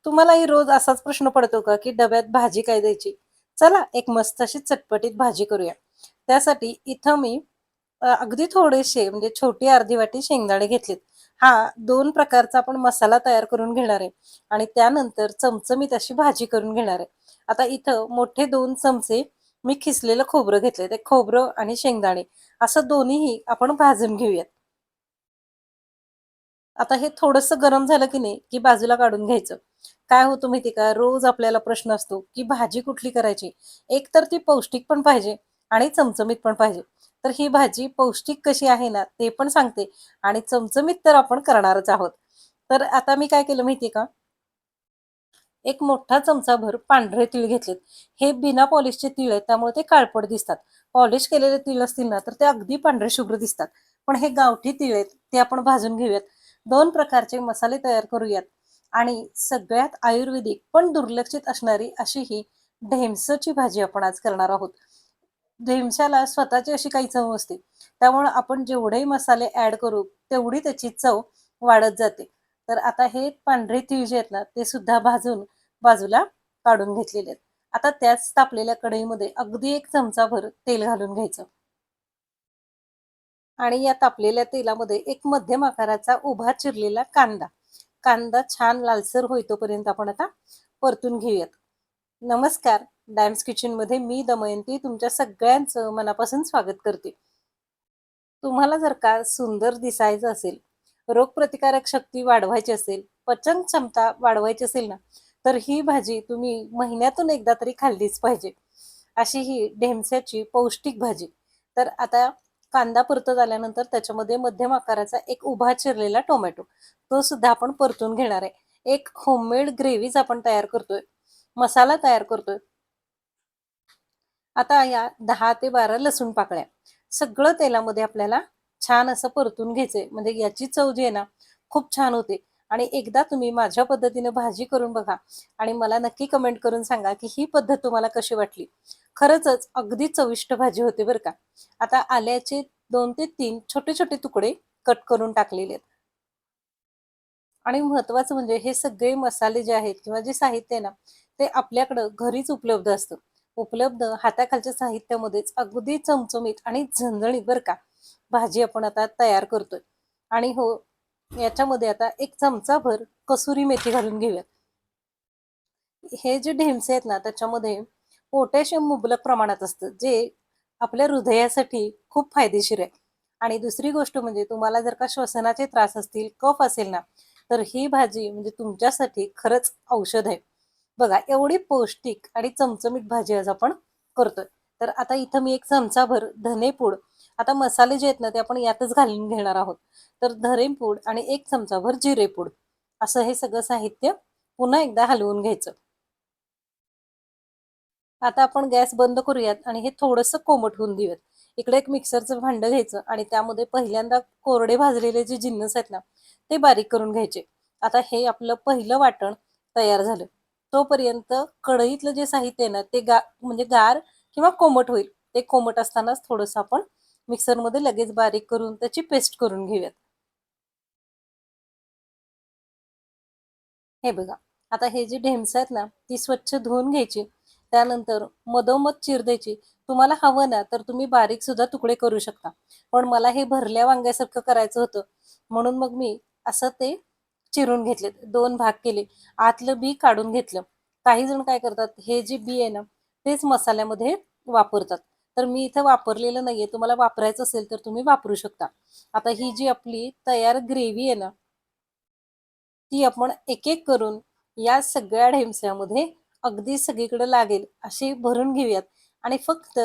तुम्हालाही रोज असाच प्रश्न पडतो का, की डब्यात भाजी काय द्यायची? चला एक मस्त अशी चटपटीत भाजी करूया. त्यासाठी इथं मी अगदी थोडेसे म्हणजे छोटी अर्धी वाटी शेंगदाणे घेतलेत. हा 2 प्रकारचा आपण मसाला तयार करून घेणार आहे आणि त्यानंतर चमचमीत अशी भाजी करून घेणार आहे. आता इथं मोठे 2 चमचे मी खिसलेलं खोबरं घेतलंय. ते खोबरं आणि शेंगदाणे असं दोन्हीही आपण भाजून घेऊयात. आता हे थोडंसं गरम झालं की नाही, की बाजूला काढून घ्यायचं. काय होतं माहिती का, रोज आपल्याला प्रश्न असतो, की भाजी कुठली करायची? एक तर ती पौष्टिक पण पाहिजे आणि चमचमीत पण पाहिजे. तर ही भाजी पौष्टिक कशी आहे ना, ते पण सांगते आणि चमचमीत तर आपण करणारच आहोत. तर आता मी काय केलं माहिती का, एक मोठा चमचाभर पांढरे तीळ घेतलेत. हे बिना पॉलिशचे तीळ आहेत, त्यामुळे ते काळपट दिसतात. पॉलिश केलेले तीळ असतील ना, तर ते अगदी पांढरे शुभ्र दिसतात. पण हे गावठी तीळ आहेत, ते आपण भाजून घेऊयात. 2 प्रकारचे मसाले तयार करूयात आणि सगळ्यात आयुर्वेदिक पण दुर्लक्षित असणारी अशी ही ढेमसची भाजी आपण आज करणार आहोत. ढेमशाला स्वतःची अशी काही चव असते. त्यामुळं आपण जेवढेही मसाले ॲड करू, तेवढी त्याची चव वाढत जाते. तर आता हे पांढरे तीळ जे आहेत ना, ते सुद्धा भाजून बाजूला काढून घेतलेले आहेत. आता त्याच तापलेल्या कढईमध्ये अगदी 1 चमचाभर तेल घालून घ्यायचं आणि या तापलेल्या तेलामध्ये एक मध्यम आकाराचा उभा चिरलेला कांदा. कांदा छान लालसर होईतोपर्यंत आपण आता परतून घेऊयात. नमस्कार, डायम्स किचनमध्ये मी दमयंती तुमच्या सगळ्यांचं मनापासून स्वागत करते. तुम्हाला जर का सुंदर दिसायचं असेल, रोगप्रतिकारक शक्ती वाढवायची असेल, पचन क्षमता वाढवायची असेल ना, तर ही भाजी तुम्ही महिन्यातून एकदा तरी खाल्लीच पाहिजे. अशी ही ढेमस्याची पौष्टिक भाजी. तर आता कांदा परतत आल्यानंतर त्याच्यामध्ये मध्यम आकाराचा एक उभा चिरलेला टोमॅटो, तो सुद्धा आपण परतून घेणार आहे. एक होममेड ग्रेव्हीच आपण तयार करतोय. मसाला तयार करतोय. आता या 10 ते 12 लसूण पाकळ्या सगळं तेलामध्ये आपल्याला छान असं परतून घ्यायचंय. म्हणजे याची चव जी आहे ना, खूप छान होते. आणि एकदा तुम्ही माझ्या पद्धतीने भाजी करून बघा आणि मला नक्की कमेंट करून सांगा, की ही पद्धत तुम्हाला कशी वाटली. खरंचच अगदी चविष्ट भाजी होते बरं का. आता आल्याचे 2 ते 3 छोटे-छोटे तुकडे कट करून टाकलेले आहेत. आणि महत्त्वाचं म्हणजे हे सगळे मसाले जे आहेत किंवा जे साहित्य आहे ना, ते आपल्याकडं घरीच उपलब्ध असतं. उपलब्ध हाताखालच्या साहित्यामध्येच अगदी चमचमीत आणि झणझणीत बरं का, भाजी आपण आता तयार करतोय. आणि हो, याच्यामध्ये आता 1 चमचाभर कसुरी मेथी घालून घेऊयात. हे जे ढेमसे आहेत ना, त्याच्यामध्ये पोटॅशियम मुबलक प्रमाणात असतं, जे आपल्या हृदयासाठी खूप फायदेशीर आहे. आणि दुसरी गोष्ट म्हणजे तुम्हाला जर का श्वसनाचे त्रास असतील, कफ असेल ना, तर ही भाजी म्हणजे तुमच्यासाठी खरंच औषध आहे. बघा, एवढी पौष्टिक आणि चमचमीत भाजी आज आपण करतोय. तर आता इथं मी 1 चमचाभर धनेपूड, आता मसाले जे आहेत ना, ते आपण यातच घालून घेणार आहोत. तर धनेपूड आणि 1 चमचाभर जिरेपूड, असं हे सगळं साहित्य पुन्हा एकदा हलवून घ्यायचं. आता आपण गॅस बंद करूयात आणि हे थोडंसं कोमट होऊन देऊयात. इकडे एक मिक्सरचं भांडं घ्यायचं आणि त्यामध्ये पहिल्यांदा कोरडे भाजलेले जे जिन्नस आहेत ना, ते बारीक करून घ्यायचे. आता हे आपलं पहिलं वाटण तयार झालं. तोपर्यंत कढईतलं जे साहित्य आहे ना, ते म्हणजे गार किंवा कोमट होईल. ते कोमट असतानाच थोडंसं आपण मिक्सरमध्ये लगेच बारीक करून त्याची पेस्ट करून घेऊयात. हे बघा, आता हे जे ढेमसं आहेत ना, ती स्वच्छ धुवून घ्यायची. त्यानंतर मधोमध चीर द्यायची. तुम्हाला हवं ना, तर तुम्ही बारीक सुद्धा तुकडे करू शकता. पण मला हे भरल्या वांग्यासारखं करायचं होतं, म्हणून मग मी असं ते चिरून घेतलेत. 2 भाग केले. आतलं बी काढून घेतलं. काही जण काय करतात, हे जे बी आहे ना, तेच मसाल्यामध्ये वापरतात. तर मी इथं वापरलेलं नाहीये. तुम्हाला वापरायचं असेल, तर तुम्ही वापरू शकता. आता ही जी आपली तयार ग्रेव्ही आहे ना, ती आपण एक-एक करून या सगळ्या ढेमस्यामध्ये अगदी सगळीकडे लागेल अशी भरून घेऊयात आणि फक्त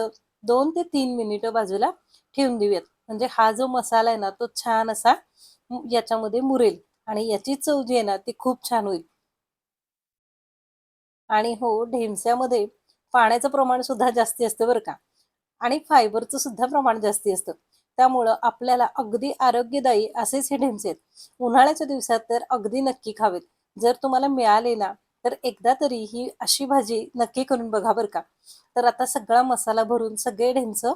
2 ते 3 मिनिटं बाजूला ठेवून देऊयात. म्हणजे हा जो मसाला आहे ना, तो छान असा याच्यामध्ये मुरेल आणि याची चव जी आहे ना, ती खूप छान होईल. आणि हो, ढेमस्यामध्ये पाण्याचं प्रमाण सुद्धा जास्ती असतं बरं का आणि फायबरचं सुद्धा प्रमाण जास्ती असतं. त्यामुळं आपल्याला अगदी आरोग्यदायी असेच हे ढेमसे आहेत. उन्हाळ्याच्या दिवसात तर अगदी नक्की खावेत. जर तुम्हाला मिळाले ना, तर एकदा तरी ही अशी भाजी नक्की करून बघा बरं का. तर आता सगळा मसाला भरून सगळे ढेमसं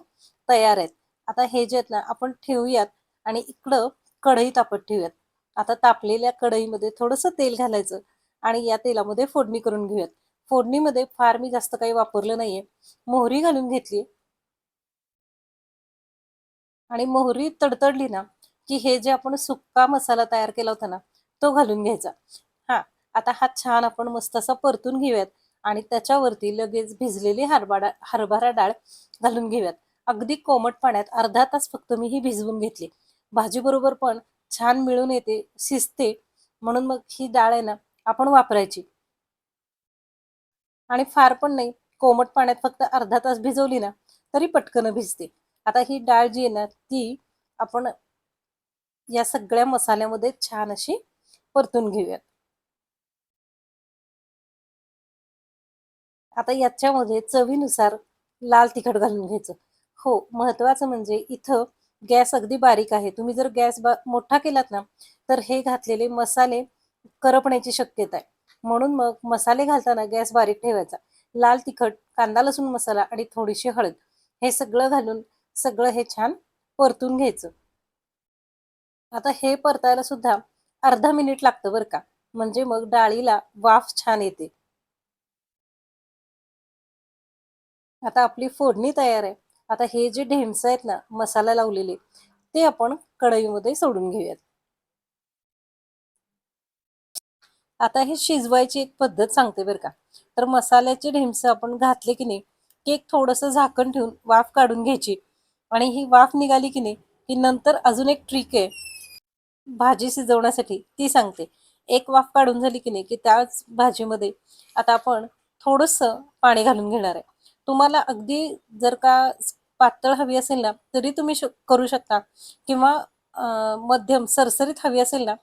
तयार आहेत. आता हे जे आहेत ना, आपण ठेवूयात आणि इकडं कढई तापत ठेवूयात. आता तापलेल्या कढईमध्ये थोडंसं तेल घालायचं आणि या तेलामध्ये फोडणी करून घेऊयात. फोडणीमध्ये फार मी जास्त काही वापरलं नाहीये. मोहरी घालून घेतली आणि मोहरी तडतडली ना, की हे जे आपण सुक्का मसाला तयार केला होता ना, तो घालून घ्यायचा. हां, आता हा छान आपण मस्त असा परतून घेऊयात आणि त्याच्यावरती लगेच भिजलेली हरभरा डाळ घालून घेऊयात. अगदी कोमट पाण्यात अर्धा तास फक्त मी ही भिजवून घेतली. भाजीबरोबर पण छान मिळून येते, शिजते. म्हणून मग ही डाळ आहे ना, आपण वापरायची आणि फार पण नाही, कोमट पाण्यात फक्त अर्धा तास भिजवली ना, तरी पटकन भिजते. आता ही डाळ जी आहे ना, ती आपण या सगळ्या मसाल्यामध्ये छान अशी परतून घेऊयात. आता याच्यामध्ये चवीनुसार लाल तिखट घालून घ्यायचं. हो, महत्त्वाचं म्हणजे इथं गॅस अगदी बारीक आहे. तुम्ही जर गॅस मोठा केलात ना, तर हे घातलेले मसाले करपण्याची शक्यता आहे. म्हणून मग मसाले घालताना गॅस बारीक ठेवायचा. लाल तिखट, कांदा लसूण मसाला आणि थोडीशी हळद हे सगळं घालून सगळं हे छान परतून घ्यायचं. आता हे परतायला सुद्धा अर्धा मिनिट लागतं बरं का. म्हणजे मग डाळीला वाफ छान येते. आता आपली फोडणी तयार आहे. आता हे जे ढेमसं आहेत ना, मसाला लावलेले, ते आपण कढईमध्ये सोडून घेऊयात. आता हे शिजवायची एक पद्धत सांगते बरं का. तर मसाल्याचे ढेमसं आपण घातले की नाही, की एक थोडंसं झाकण ठेवून वाफ काढून घ्यायची आणि ही वाफ निघाली की नाही, की नंतर अजून एक ट्रिक आहे भाजी शिजवण्यासाठी, ती सांगते. एक वाफ काढून झाली की नाही, की त्याच भाजीमध्ये आता आपण थोडंसं पाणी घालून घेणार आहे. तुम्हाला अगदी जर का पातळ हवी असेल ना, तरी तुम्ही करू शकता किंवा मध्यम सरसरीत हवी असेल ना,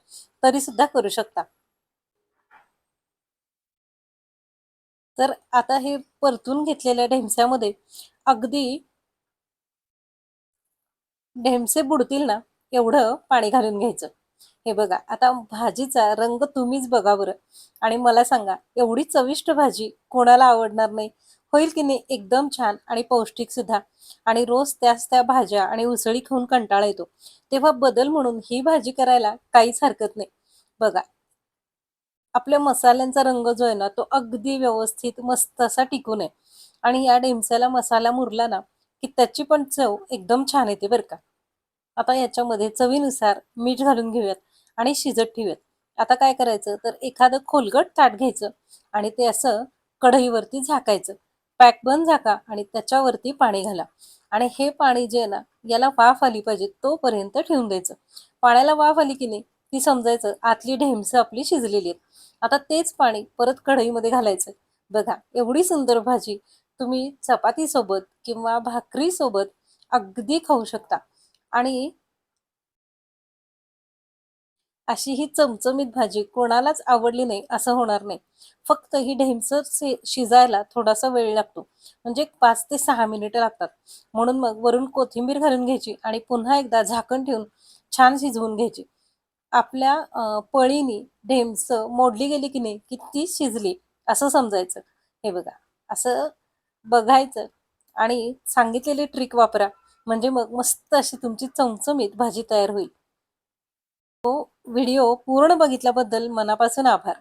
तरी सुद्धा करू शकता. तर आता हे परतून घेतलेल्या ढेमस्यामध्ये अगदी ढेमसे बुडतील ना, एवढं पाणी घालून घ्यायचं. हे बघा, आता भाजीचा रंग तुम्हीच बघा बरं आणि मला सांगा, एवढी चविष्ट भाजी कोणाला आवडणार नाही? होईल की नाही एकदम छान आणि पौष्टिक सुद्धा. आणि रोज त्याच त्या भाज्या आणि उसळी खाऊन कंटाळा येतो. तेव्हा बदल म्हणून ही भाजी करायला काहीच हरकत नाही. बघा, आपल्या मसाल्यांचा रंग जो आहे ना, तो अगदी व्यवस्थित मस्त असा टिकून आहे आणि या ढेमस्याला मसाला मुरला ना, की त्याची पण चव एकदम छान येते बरं का. आता याच्यामध्ये चवीनुसार मीठ घालून घेऊयात आणि शिजत ठेवूयात. आता काय करायचं तर एखादं खोलगट ताट घ्यायचं आणि ते असं कढईवरती झाकायचं. पॅक बंद झाका आणि त्याच्यावरती पाणी घाला आणि हे पाणी जे आहे ना, याला वाफ आली पाहिजे तोपर्यंत ठेवून द्यायचं. पाण्याला वाफ आली की नाही, ती समजायचं आतली ढेमसं आपली शिजलेली आहेत. आता तेच पाणी परत कढईमध्ये घालायचं. बघा, एवढी सुंदर भाजी तुम्ही चपातीसोबत किंवा भाकरीसोबत अगदी खाऊ शकता आणि अशी ही चमचमीत भाजी कोणालाच आवडली नाही असं होणार नाही. फक्त ही ढेमसं शिजायला थोडासा वेळ लागतो. म्हणजे 5 ते 6 मिनिटं लागतात. म्हणून मग वरून कोथिंबीर घालून घ्यायची आणि पुन्हा एकदा झाकण ठेवून छान शिजवून घ्यायची. आपल्या पळीनी ढेमसं मोडली गेली की नाही, की ती शिजली असं समजायचं. हे बघा, असं बघायचं आणि सांगितलेली ट्रिक वापरा. म्हणजे मग मस्त अशी तुमची चमचमीत भाजी तयार होईल. व्हिडिओ पूर्ण बघितल्याबद्दल मनापासून आभार.